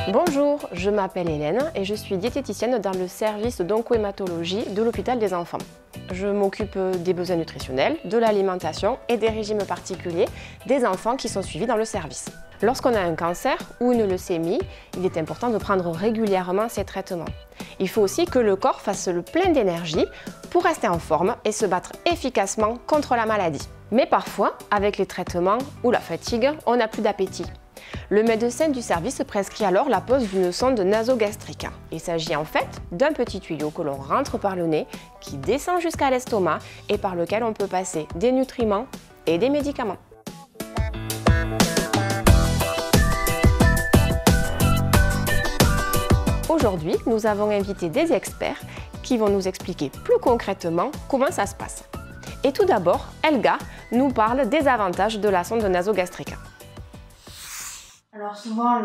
Bonjour, je m'appelle Hélène et je suis diététicienne dans le service d'oncohématologie de l'hôpital des enfants. Je m'occupe des besoins nutritionnels, de l'alimentation et des régimes particuliers des enfants qui sont suivis dans le service. Lorsqu'on a un cancer ou une leucémie, il est important de prendre régulièrement ces traitements. Il faut aussi que le corps fasse le plein d'énergie pour rester en forme et se battre efficacement contre la maladie. Mais parfois, avec les traitements ou la fatigue, on n'a plus d'appétit. Le médecin du service prescrit alors la pose d'une sonde nasogastrique. Il s'agit en fait d'un petit tuyau que l'on rentre par le nez, qui descend jusqu'à l'estomac et par lequel on peut passer des nutriments et des médicaments. Aujourd'hui, nous avons invité des experts qui vont nous expliquer plus concrètement comment ça se passe. Et tout d'abord, Elga nous parle des avantages de la sonde nasogastrique. Alors souvent,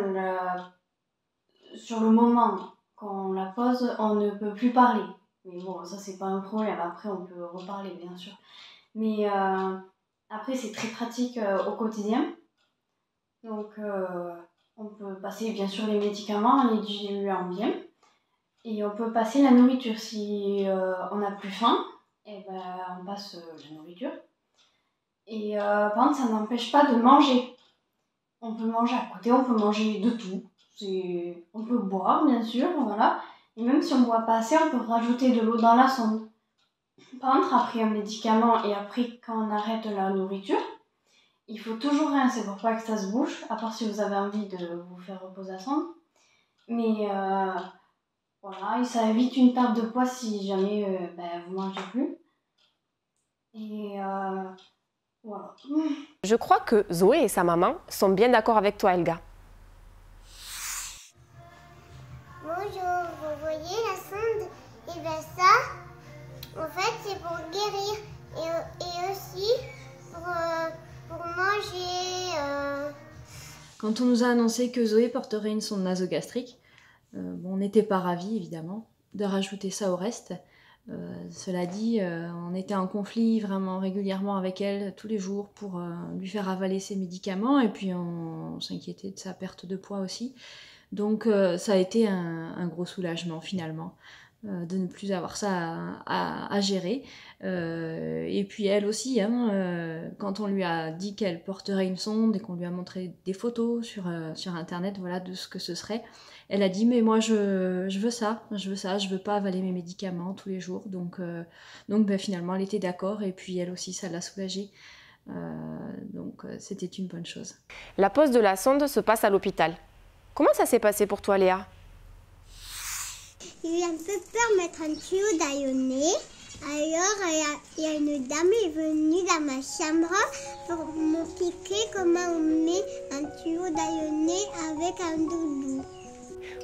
sur le moment qu'on la pose, on ne peut plus parler. Mais bon, ça c'est pas un problème, après on peut reparler bien sûr. Mais après c'est très pratique au quotidien. Donc on peut passer bien sûr les médicaments, les diluant bien. Et on peut passer la nourriture. Si on n'a plus faim, et ben, on passe la nourriture. Et par contre ça n'empêche pas de manger. On peut manger à côté, on peut manger de tout. On peut boire, bien sûr, voilà. Et même si on ne boit pas assez, on peut rajouter de l'eau dans la sonde. Par contre, après un médicament et après quand on arrête la nourriture, il faut toujours rincer pour pas que ça se bouche, à part si vous avez envie de vous faire reposer la sonde. Mais voilà, et ça évite une perte de poids si jamais vous ne mangez plus. Et voilà. Je crois que Zoé et sa maman sont bien d'accord avec toi, Elga. Bonjour, vous voyez la sonde? Et bien ça, en fait, c'est pour guérir et aussi pour manger. Quand on nous a annoncé que Zoé porterait une sonde nasogastrique, on n'était pas ravis évidemment de rajouter ça au reste. Cela dit, on était en conflit vraiment régulièrement avec elle tous les jours pour lui faire avaler ses médicaments et puis on s'inquiétait de sa perte de poids aussi. Donc ça a été un gros soulagement finalement de ne plus avoir ça à gérer. Et puis elle aussi, quand on lui a dit qu'elle porterait une sonde et qu'on lui a montré des photos sur internet voilà, de ce que ce serait, elle a dit mais moi je veux ça, je veux pas avaler mes médicaments tous les jours. Donc finalement elle était d'accord et puis elle aussi ça l'a soulagée. Donc c'était une bonne chose. La pose de la sonde se passe à l'hôpital. Comment ça s'est passé pour toi, Léa? J'ai eu un peu peur de mettre un tuyau dans le nez. Alors, il y a une dame qui est venue dans ma chambre pour m'expliquer comment on met un tuyau dans le nez avec un doudou.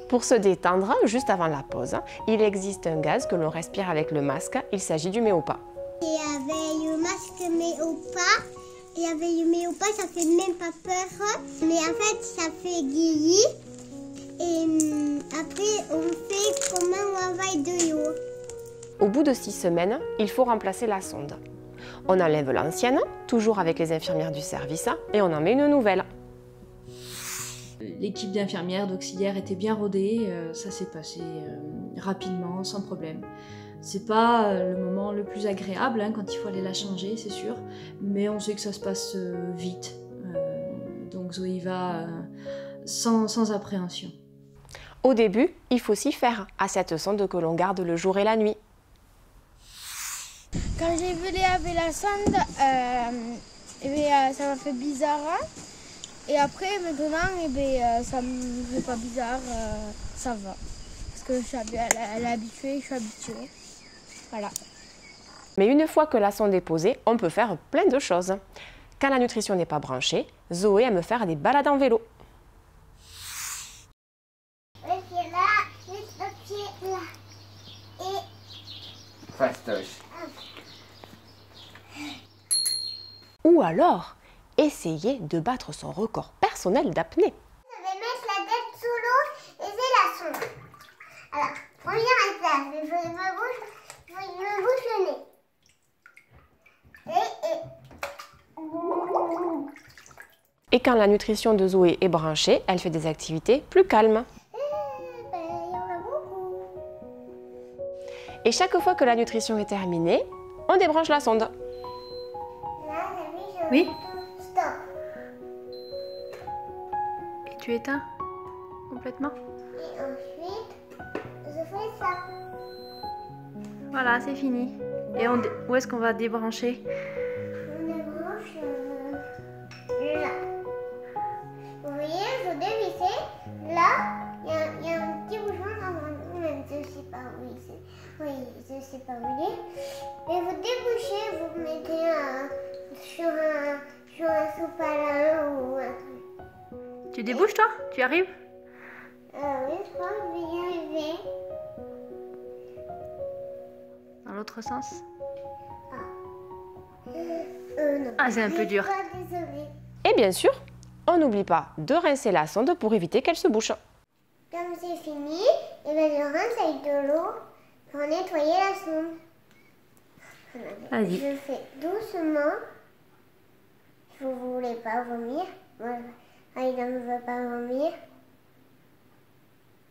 Pour se détendre, juste avant la pause, il existe un gaz que l'on respire avec le masque. Il s'agit du Méopa. Il y avait le masque Méopa. Il y avait le Méopa, ça fait même pas peur. Mais en fait, ça fait guérir. Et après, on fait comment on availle de l'eau. Au bout de 6 semaines, il faut remplacer la sonde. On enlève l'ancienne, toujours avec les infirmières du service, et on en met une nouvelle. L'équipe d'infirmières, d'auxiliaires était bien rodée, ça s'est passé rapidement, sans problème. C'est pas le moment le plus agréable quand il faut aller la changer, c'est sûr, mais on sait que ça se passe vite. Donc Zoé va sans appréhension. Au début, il faut s'y faire à cette sonde que l'on garde le jour et la nuit. Quand j'ai vu Léa avec la sonde, ça m'a fait bizarre. Et après, maintenant, ça me fait pas bizarre, ça va. Parce que elle est habituée, je suis habituée. Voilà. Mais une fois que la sonde est posée, on peut faire plein de choses. Quand la nutrition n'est pas branchée, Zoé aime faire des balades en vélo. Le pied là, juste le pied là. Et... Fastoche. Ou alors, essayer de battre son record personnel d'apnée. Je vais mettre la tête sous l'eau et c'est la sonde. Alors, première étape, je me bouche le nez. Et quand la nutrition de Zoé est branchée, elle fait des activités plus calmes. Et chaque fois que la nutrition est terminée, on débranche la sonde. Là, t'as vu, j'ai Oui. stop. Et tu éteins complètement? Et ensuite, je fais ça. Voilà, c'est fini. Et où est-ce qu'on va débrancher? On débranche là. Vous voyez, je dévissais. Là, il y a un petit bouchon normalement, même je sais pas où il est. Oui, je sais pas où il est. Et vous débouchez, vous mettez sur un sopalin ou un truc. Tu débouches toi? Tu y arrives? Oui, je crois que je vais y arriver. Dans l'autre sens? Non. Ah, c'est un peu dur. Désolée. Et bien sûr, on n'oublie pas de rincer la sonde pour éviter qu'elle se bouche. Comme c'est fini, et ben je rince avec de l'eau pour nettoyer la sonde. Vas-y. Je fais doucement. Si vous voulez pas vomir, moi, Aïda ne veut pas vomir.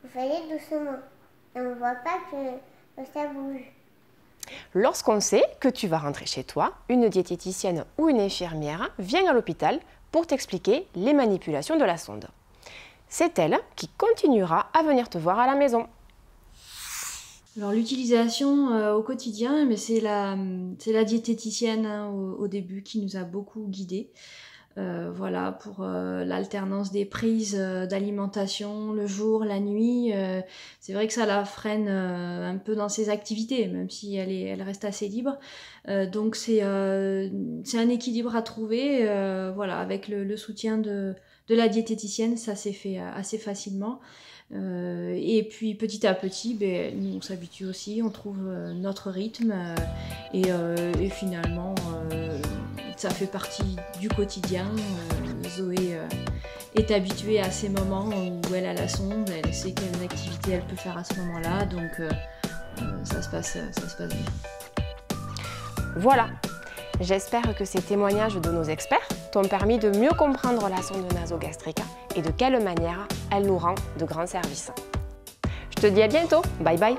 Vous faites doucement. Et on ne voit pas que ça bouge. Lorsqu'on sait que tu vas rentrer chez toi, une diététicienne ou une infirmière vient à l'hôpital pour t'expliquer les manipulations de la sonde. C'est elle qui continuera à venir te voir à la maison. Alors l'utilisation au quotidien, mais c'est la diététicienne hein, au début qui nous a beaucoup guidés. Voilà, pour l'alternance des prises d'alimentation le jour, la nuit. C'est vrai que ça la freine un peu dans ses activités, même si elle reste assez libre. Donc c'est un équilibre à trouver. Voilà, avec le soutien de la diététicienne, ça s'est fait assez facilement. Et puis petit à petit, nous on s'habitue aussi, on trouve notre rythme et finalement ça fait partie du quotidien. Zoé est habituée à ces moments où elle a la sonde, elle sait quelle activité elle peut faire à ce moment-là, donc ça se passe bien. Voilà, j'espère que ces témoignages de nos experts t'ont permis de mieux comprendre la sonde nasogastrique et de quelle manière elle nous rend de grands services. Je te dis à bientôt, bye bye.